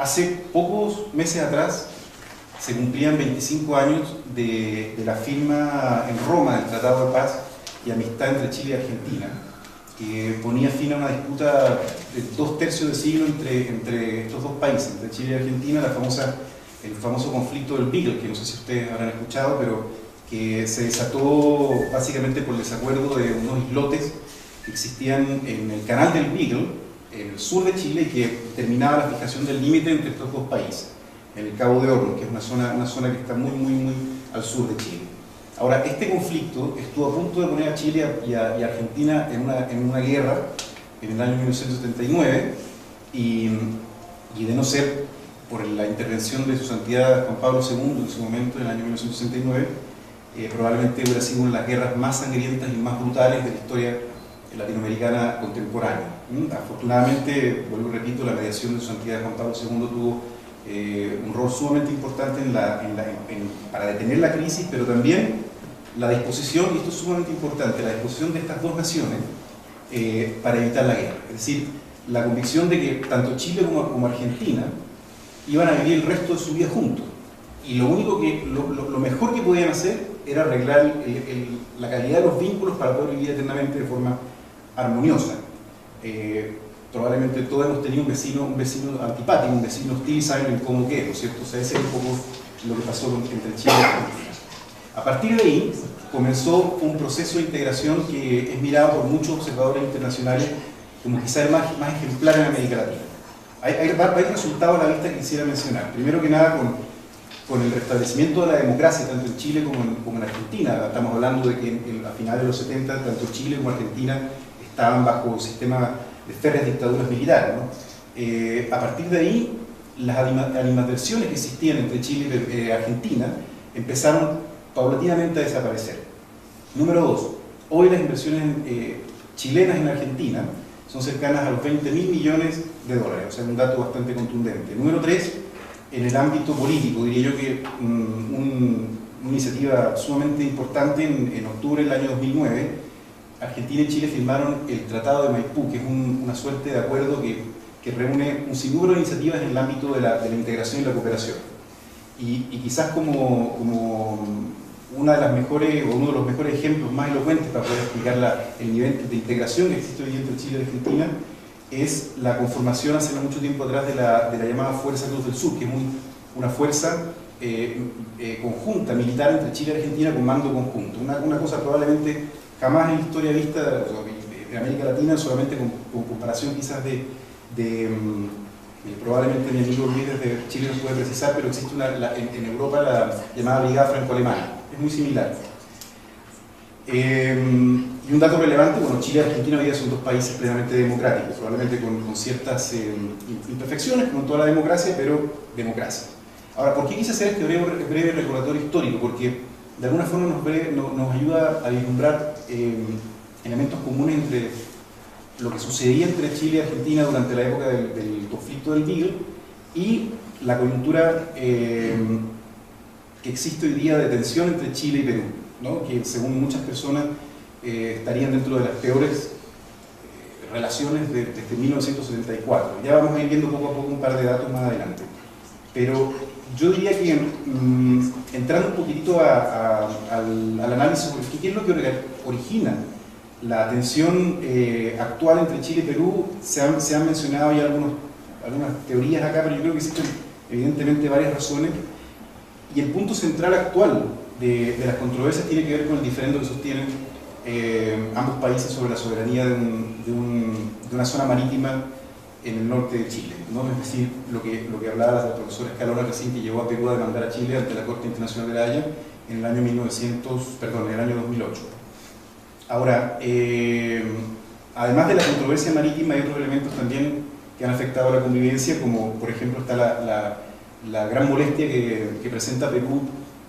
Hace pocos meses atrás se cumplían 25 años de la firma en Roma del Tratado de Paz y Amistad entre Chile y Argentina, que ponía fin a una disputa de 2/3 de siglo entre estos dos países, entre Chile y Argentina, el famoso conflicto del Beagle, que no sé si ustedes habrán escuchado, pero que se desató básicamente por el desacuerdo de unos islotes que existían en el canal del Beagle, en el sur de Chile, y que determinaba la fijación del límite entre estos dos países, en el Cabo de Hornos, que es una zona que está muy al sur de Chile. Ahora, este conflicto estuvo a punto de poner a Chile y a Argentina en una guerra en el año 1979, y de no ser por la intervención de su santidad Juan Pablo II en su momento, en el año 1969, probablemente hubiera sido una de las guerras más sangrientas y más brutales de la historia latinoamericana contemporánea. Afortunadamente, vuelvo y repito, la mediación de su santidad Juan Pablo II tuvo un rol sumamente importante para detener la crisis, pero también la disposición, y esto es sumamente importante, la disposición de estas dos naciones para evitar la guerra. Es decir, la convicción de que tanto Chile como Argentina iban a vivir el resto de su vida juntos, y lo mejor que podían hacer era arreglar la calidad de los vínculos para poder vivir eternamente de forma armoniosa. Probablemente todos hemos tenido un vecino antipático, un vecino hostil, y saben el cómo que es, ¿no es cierto? O sea, ese es un poco lo que pasó entre Chile y Argentina. A partir de ahí comenzó un proceso de integración que es mirado por muchos observadores internacionales como quizá el más ejemplar en América Latina. Hay varios resultados a la vista que quisiera mencionar. Primero que nada, con el restablecimiento de la democracia, tanto en Chile como en Argentina. Estamos hablando de que a finales de los 70, tanto Chile como Argentina estaban bajo un sistema de férreas dictaduras militares, ¿no? A partir de ahí, las animadversiones que existían entre Chile y Argentina empezaron paulatinamente a desaparecer. Número 2, hoy las inversiones chilenas en Argentina son cercanas a los 20.000 millones de dólares, o sea, un dato bastante contundente. Número 3, en el ámbito político, diría yo que una iniciativa sumamente importante en octubre del año 2009, Argentina y Chile firmaron el Tratado de Maipú, que es una suerte de acuerdo que reúne un sinnúmero de iniciativas en el ámbito de la integración y la cooperación. Y quizás como una de las mejores, o uno de los mejores ejemplos más elocuentes para poder explicar el nivel de integración que existe hoy entre Chile y Argentina, es la conformación hace no mucho tiempo atrás de la llamada Fuerza Cruz del Sur, que es una fuerza conjunta, militar entre Chile y Argentina con mando conjunto. Una cosa probablemente jamás en la historia vista de América Latina, solamente con comparación quizás probablemente mi amigo Luis desde Chile nos puede precisar, pero existe en Europa la llamada Brigada Franco-Alemana, es muy similar. Y un dato relevante, bueno, Chile y Argentina hoy día son dos países plenamente democráticos, probablemente con ciertas imperfecciones, como en toda la democracia, pero democracia. Ahora, ¿por qué quise hacer este breve recordatorio histórico? Porque de alguna forma nos ayuda a vislumbrar elementos comunes entre lo que sucedía entre Chile y Argentina durante la época del conflicto del Beagle y la coyuntura que existe hoy día de tensión entre Chile y Perú, ¿no? Que según muchas personas estarían dentro de las peores relaciones desde 1974. Ya vamos a ir viendo poco a poco un par de datos más adelante. Pero yo diría que entrando un poquitito al análisis sobre qué es lo que origina la tensión actual entre Chile y Perú, se han mencionado ya algunas teorías acá, pero yo creo que existen evidentemente varias razones. Y el punto central actual de las controversias tiene que ver con el diferendo que sostienen ambos países sobre la soberanía de una zona marítima en el norte de Chile, ¿no? Es decir, lo que hablaba la profesora Escalona recién, que llevó a Perú a demandar a Chile ante la Corte Internacional de La Haya en el año 2008. Ahora, además de la controversia marítima, hay otros elementos también que han afectado a la convivencia, como por ejemplo está la gran molestia que presenta Perú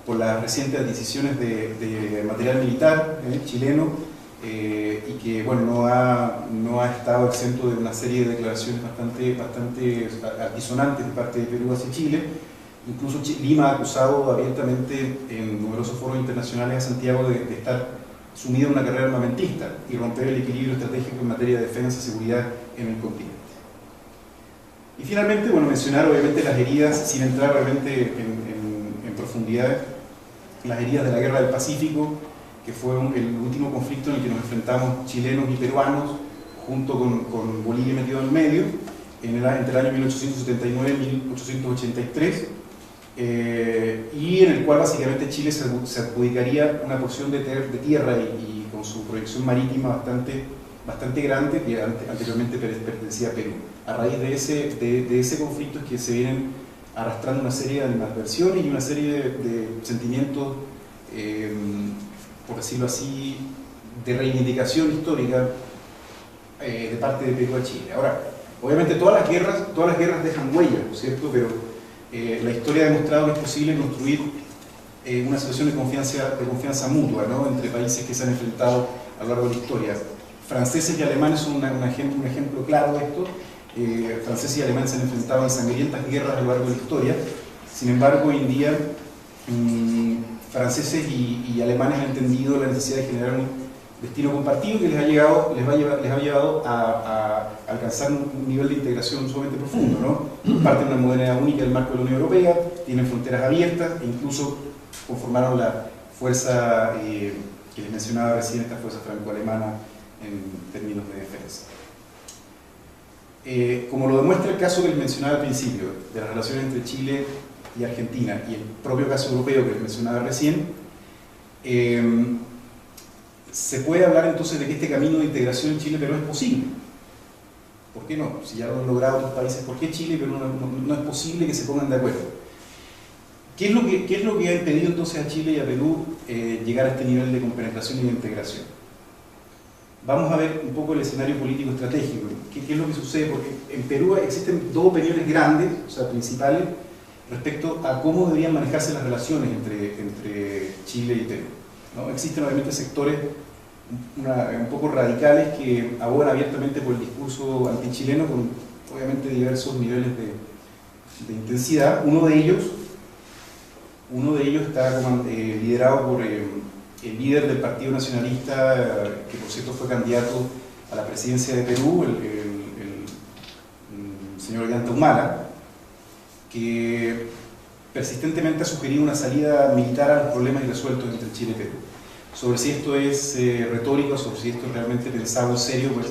por las recientes adquisiciones de material militar chileno, y que bueno, no ha estado exento de una serie de declaraciones bastante altisonantes de parte de Perú hacia Chile. Incluso Lima ha acusado abiertamente en numerosos foros internacionales a Santiago de estar sumido en una carrera armamentista y romper el equilibrio estratégico en materia de defensa y seguridad en el continente. Y finalmente, bueno, mencionar obviamente las heridas, sin entrar realmente en profundidad, las heridas de la Guerra del Pacífico, que fue el último conflicto en el que nos enfrentamos chilenos y peruanos, junto con Bolivia metido en el medio, entre el año 1879 y 1883, y en el cual básicamente Chile se adjudicaría una porción de tierra y con su proyección marítima bastante grande, que anteriormente pertenecía a Perú. A raíz de ese conflicto es que se vienen arrastrando una serie de animadversiones y una serie de sentimientos, por decirlo así, de reivindicación histórica de parte de Perú a Chile. Ahora, obviamente todas las guerras dejan huellas, ¿no es cierto? Pero la historia ha demostrado que es posible construir una situación de confianza mutua, ¿no?, entre países que se han enfrentado a lo largo de la historia. Franceses y alemanes son un ejemplo claro de esto. Franceses y alemanes se han enfrentado en sangrientas guerras a lo largo de la historia. Sin embargo, hoy en día franceses y alemanes han entendido la necesidad de generar un destino compartido que les ha llevado a alcanzar un nivel de integración sumamente profundo, ¿no? Parten de una moneda única del marco de la Unión Europea, tienen fronteras abiertas e incluso conformaron la fuerza que les mencionaba recién, esta fuerza franco-alemana en términos de defensa. Como lo demuestra el caso que les mencionaba al principio, de las relaciones entre Chile y Argentina, y el propio caso europeo que les mencionaba recién, se puede hablar entonces de que este camino de integración en Chile-Perú es posible. ¿Por qué no? Si ya lo han logrado otros países, ¿por qué Chile y Perú no es posible que se pongan de acuerdo? ¿Qué es lo que ha impedido entonces a Chile y a Perú llegar a este nivel de compenetración y de integración? Vamos a ver un poco el escenario político estratégico. ¿Qué es lo que sucede? Porque en Perú existen dos opiniones grandes, o sea, principales, respecto a cómo deberían manejarse las relaciones entre Chile y Perú, ¿no? Existen obviamente sectores un poco radicales que abogan abiertamente por el discurso antichileno con obviamente diversos niveles de intensidad. Uno de ellos está liderado por el líder del Partido Nacionalista, que por cierto fue candidato a la presidencia de Perú, el señor Ollanta Humala, que persistentemente ha sugerido una salida militar a los problemas irresueltos entre Chile y Perú. Sobre si esto es retórico, sobre si esto es realmente pensado en serio, pues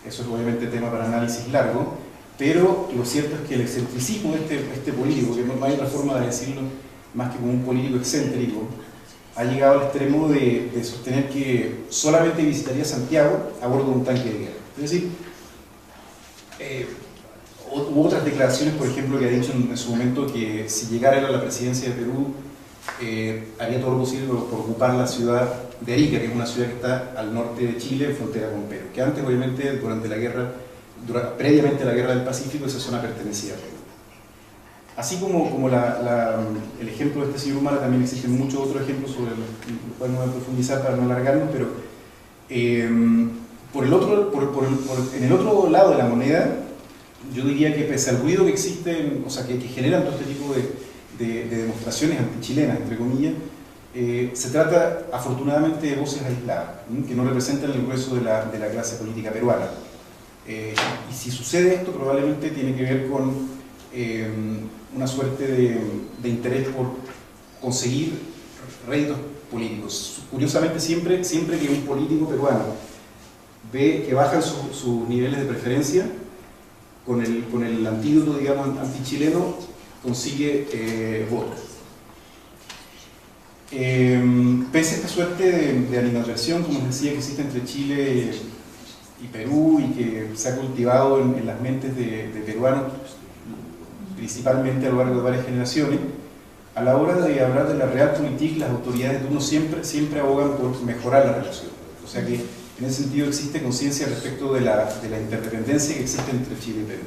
eso es obviamente tema para análisis largo, pero lo cierto es que el excentricismo de este político, que no hay otra forma de decirlo más que como un político excéntrico, ha llegado al extremo de sostener que solamente visitaría Santiago a bordo de un tanque de guerra. Es decir, hubo otras declaraciones, por ejemplo, que ha dicho en su momento que si llegara él a la presidencia de Perú, haría todo lo posible por ocupar la ciudad de Arica, que es una ciudad que está al norte de Chile, en frontera con Perú, que antes, obviamente, previamente a la Guerra del Pacífico, esa zona pertenecía a Perú. Así como el ejemplo de este señor Humala, también existen muchos otros ejemplos sobre los cuales no voy a profundizar para no alargarnos, pero en el otro lado de la moneda, yo diría que pese al ruido que existe, o sea, que generan todo este tipo de demostraciones antichilenas, entre comillas, se trata afortunadamente de voces aisladas, que no representan el grueso de la clase política peruana. Y si sucede esto, probablemente tiene que ver con una suerte de interés por conseguir réditos políticos. Curiosamente, siempre que un político peruano ve que bajan sus niveles de preferencia, con el antídoto, digamos, antichileno, consigue votos. Pese a esta suerte de animadversión, como les decía, que existe entre Chile y Perú y que se ha cultivado en las mentes de peruanos, principalmente a lo largo de varias generaciones, a la hora de hablar de la realpolitik, las autoridades de turno siempre abogan por mejorar la relación. O sea que en ese sentido existe conciencia respecto de la interdependencia que existe entre Chile y Perú.